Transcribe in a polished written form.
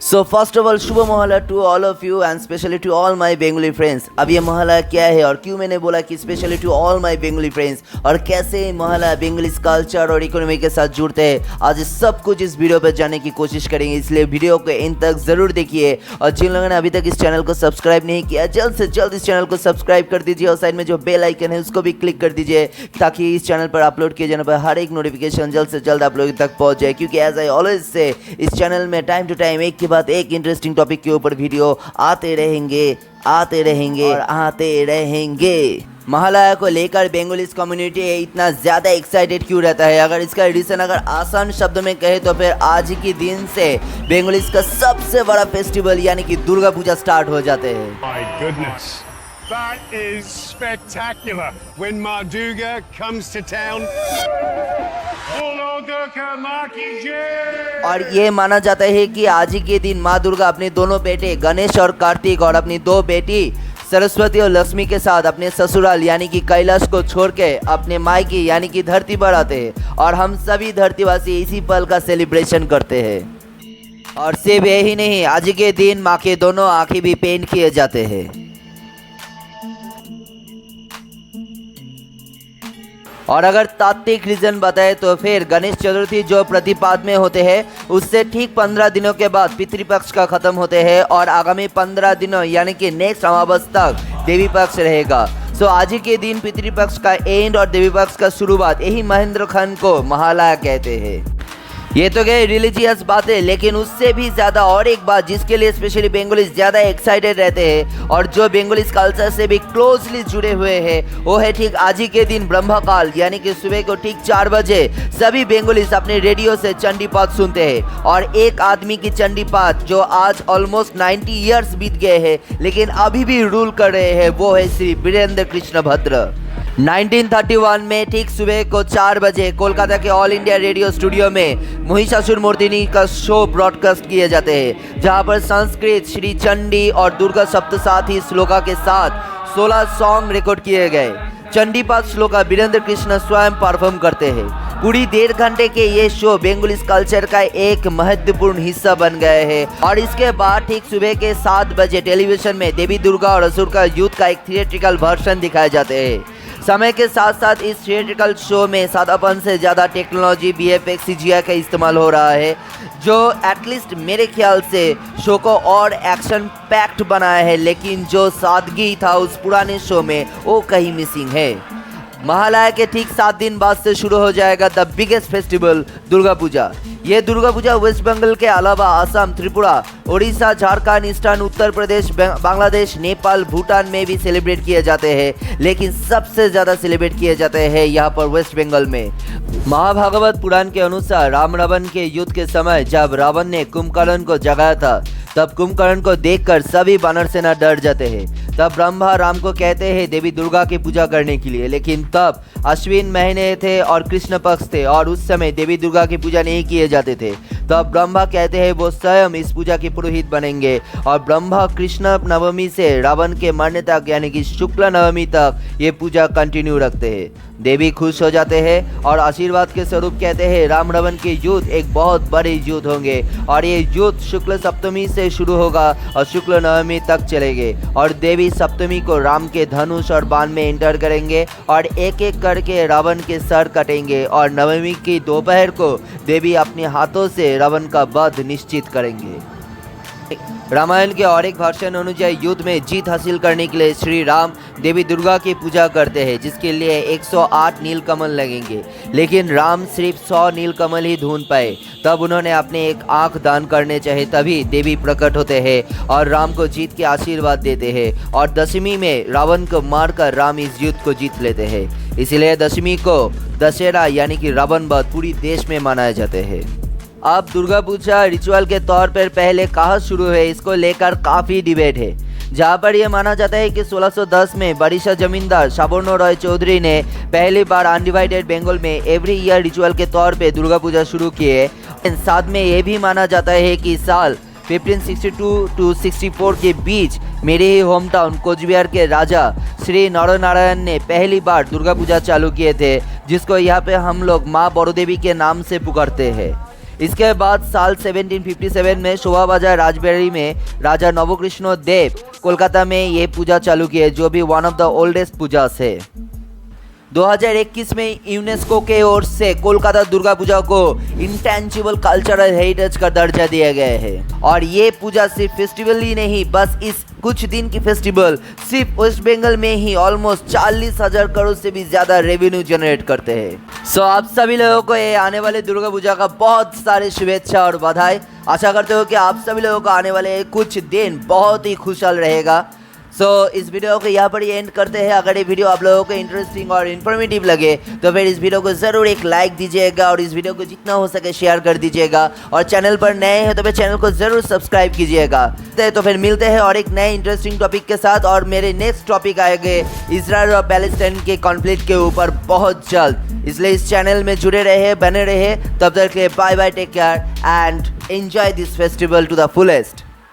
So first of all, शुभ मोहल्ला to all of you and especially to all my Bengali friends। अब ये मोहल्ला क्या है और क्यों मैंने बोला कि specially to all my Bengali friends और कैसे मोहल्ला बेंगली कल्चर और इकोनॉमी के साथ जुड़ते हैं, आज सब कुछ इस वीडियो पर जानने की कोशिश करेंगे। इसलिए वीडियो को इन तक ज़रूर देखिए और जिन लोगों ने अभी तक इस चैनल को सब्सक्राइब नहीं किया, जल्द से जल्द इस चैनल को सब्सक्राइब कर दीजिए और साइड में जो बेल आइकन है उसको भी क्लिक कर दीजिए ताकि इस चैनल पर अपलोड किए जाने पर हर एक नोटिफिकेशन जल्द से जल्द आप लोगों तक पहुँच जाए। क्योंकि एज आई ऑलवेज से इस चैनल में टाइम टू टाइम एक के बाद एक इंटरेस्टिंग टॉपिक के ऊपर वीडियो आते रहेंगे और आते रहेंगे। महालया को लेकर बेंगोलीज कम्युनिटी इतना ज़्यादा एक्साइटेड क्यों रहता है? अगर इसका रीज़न अगर आसान शब्दों में कहे तो फिर आज ही के दिन से बेंगोलीज का सबसे बड़ा फेस्टिवल यानी कि दुर्गा पूजा स्टार्ट हो जाते हैं। My goodness, that is spectacular. When Ma Durga comes to town. और ये माना जाता है कि आज ही के दिन माँ दुर्गा अपने दोनों बेटे गणेश और कार्तिक और अपनी दो बेटी सरस्वती और लक्ष्मी के साथ अपने ससुराल यानी कि कैलाश को छोड़ के अपने मायके यानी कि धरती पर आते हैं और हम सभी धरतीवासी इसी पल का सेलिब्रेशन करते हैं। और सिर्फ यही नहीं, आज के दिन माँ के दोनों आंखें भी पेंट किए जाते हैं। और अगर तात्विक रीजन बताए तो फिर गणेश चतुर्थी जो प्रतिपाद में होते हैं उससे ठीक 15 दिनों के बाद पितृपक्ष का खत्म होते हैं और आगामी 15 दिनों यानी कि नेक्स्ट अमावस तक देवी पक्ष रहेगा। सो आज ही के दिन पितृपक्ष का एंड और देवी पक्ष का शुरुआत, यही महेंद्र खंड को महालया कहते हैं। ये तो गए रिलीजियस बातें, लेकिन उससे भी ज़्यादा और एक बात जिसके लिए स्पेशली बेंगोलीज ज़्यादा एक्साइटेड रहते हैं और जो बेंगोलीज कल्चर से भी क्लोजली जुड़े हुए हैं वो है ठीक आज ही के दिन ब्रह्मकाल यानी कि सुबह को ठीक 4 बजे सभी बेंगोलीज अपने रेडियो से चंडी पाठ सुनते हैं। और एक आदमी की चंडी पाठ जो आज ऑलमोस्ट 90 ईयर्स बीत गए हैं लेकिन अभी भी रूल कर रहे हैं, वो है श्री वीरेंद्र कृष्ण भद्र। 1931 में ठीक सुबह को 4 बजे कोलकाता के ऑल इंडिया रेडियो स्टूडियो में महिषासुरमर्दिनी का शो ब्रॉडकास्ट किए जाते हैं, जहां पर संस्कृत श्री चंडी और दुर्गा सप्तसाथी श्लोका के साथ 16 सॉन्ग रिकॉर्ड किए गए। चंडी पाठ श्लोका वीरेंद्र कृष्ण स्वयं परफॉर्म करते हैं। पूरी 1.5 घंटे के ये शो बेंगोलीज कल्चर का एक महत्वपूर्ण हिस्सा बन गए हैं। और इसके बाद ठीक सुबह के 7 बजे टेलीविजन में देवी दुर्गा और असुर का युद्ध का एक थिएट्रिकल वर्जन दिखाए जाते हैं। समय के साथ साथ इस थिएट्रिकल शो में सादापन से ज़्यादा टेक्नोलॉजी VFX CGI का इस्तेमाल हो रहा है, जो एटलीस्ट मेरे ख्याल से शो को और एक्शन पैक्ड बनाया है, लेकिन जो सादगी था उस पुराने शो में वो कहीं मिसिंग है। महालया के ठीक 7 दिन बाद से शुरू हो जाएगा the biggest festival Durga Puja. ये दुर्गा पूजा वेस्ट बंगाल के अलावा असम, त्रिपुरा, उड़ीसा, झारखंड, ईस्टर्न उत्तर प्रदेश, बांग्लादेश, नेपाल, भूटान में भी सेलिब्रेट किए जाते हैं, लेकिन सबसे ज़्यादा सेलिब्रेट किए जाते हैं यहाँ पर वेस्ट बंगाल में। महाभागवत पुराण के अनुसार राम रावण के युद्ध के समय जब रावण ने कुंभकर्ण को जगाया था तब कुंभकर्ण को देखकर सभी वानर सेना डर जाते हैं। तब ब्रह्मा राम को कहते हैं देवी दुर्गा की पूजा करने के लिए, लेकिन तब अश्विन महीने थे और कृष्ण पक्ष थे और उस समय देवी दुर्गा की पूजा नहीं किए जाते थे। तब ब्रह्मा कहते हैं वो स्वयं इस पूजा के पुरोहित बनेंगे और ब्रह्मा कृष्ण नवमी से रावण के मरने तक यानी कि शुक्ल नवमी तक ये पूजा कंटिन्यू रखते हैं। देवी खुश हो जाते हैं और आशीर्वाद के स्वरूप कहते हैं राम रावण के युद्ध एक बहुत बड़े युद्ध होंगे और ये युद्ध शुक्ल सप्तमी से शुरू होगा और शुक्ल नवमी तक चलेंगे। और देवी सप्तमी को राम के धनुष और बाण में एंटर करेंगे और एक एक करके रावण के सर कटेंगे और नवमी की दोपहर को देवी अपने हाथों से रावण का वध निश्चित करेंगे। रामायण के और एक वर्षन अनुसार युद्ध में जीत हासिल करने के लिए श्री राम देवी दुर्गा की पूजा करते हैं, जिसके लिए 108 नीलकमल लगेंगे, लेकिन राम सिर्फ 100 नीलकमल ही ढूंढ पाए। तब उन्होंने अपने एक आंख दान करने चाहे, तभी देवी प्रकट होते हैं और राम को जीत के आशीर्वाद देते हैं और दशमी में रावण को मारकर राम इस युद्ध को जीत लेते हैं। इसलिए दशमी को दशहरा यानी कि रावण वध पूरी देश में मनाए जाते हैं। अब दुर्गा पूजा रिचुअल के तौर पर पहले कहाँ शुरू है, इसको लेकर काफ़ी डिबेट है, जहाँ पर यह माना जाता है कि 1610 में बड़ीसा जमींदार साबर्ण रॉय चौधरी ने पहली बार अनडिवाइडेड बंगाल में एवरी ईयर रिचुअल के तौर पे दुर्गा पूजा शुरू किए। साथ में यह भी माना जाता है कि साल 1562 to 64 के बीच मेरे ही होम टाउन कोचबिहार के राजा श्री नरनारायण ने पहली बार दुर्गा पूजा चालू किए थे, जिसको यहाँ पे हम लोग माँ बड़ोदेवी के नाम से पुकारते हैं। इसके बाद साल 1757 में शोभाबाजार राजबाड़ी में राजा नवकृष्ण देव कोलकाता में ये पूजा चालू की है, जो भी वन ऑफ द ओल्डेस्ट पूजा है। 2021 में यूनेस्को के ओर से कोलकाता दुर्गा पूजा को इंटेंजिबल कल्चरल हेरिटेज का दर्जा दिया गया है। और ये पूजा सिर्फ फेस्टिवल ही नहीं, बस इस कुछ दिन की फेस्टिवल सिर्फ वेस्ट बंगाल में ही ऑलमोस्ट 40,000 करोड़ से भी ज्यादा रेवेन्यू जनरेट करते हैं। सो आप सभी लोगों को ये आने वाले दुर्गा पूजा का बहुत सारे शुभेच्छा और बधाई। आशा करते हो कि आप सभी लोगों को आने वाले कुछ दिन बहुत ही खुशहाल रहेगा। इस वीडियो को यहाँ पर ही एंड करते हैं। अगर ये वीडियो आप लोगों को इंटरेस्टिंग और इन्फॉर्मेटिव लगे तो फिर इस वीडियो को ज़रूर एक लाइक दीजिएगा और इस वीडियो को जितना हो सके शेयर कर दीजिएगा। और चैनल पर नए हैं तो फिर चैनल को ज़रूर सब्सक्राइब कीजिएगा। तो फिर मिलते हैं और एक नए इंटरेस्टिंग टॉपिक के साथ। और मेरे नेक्स्ट टॉपिक आएंगे इजराइल और पैलेस्टाइन के कॉन्फ्लिक्ट के ऊपर बहुत जल्द, इसलिए इस चैनल में जुड़े रहे, बने रहे। तब तक के लिए bye bye, take care and enjoy this festival to the fullest.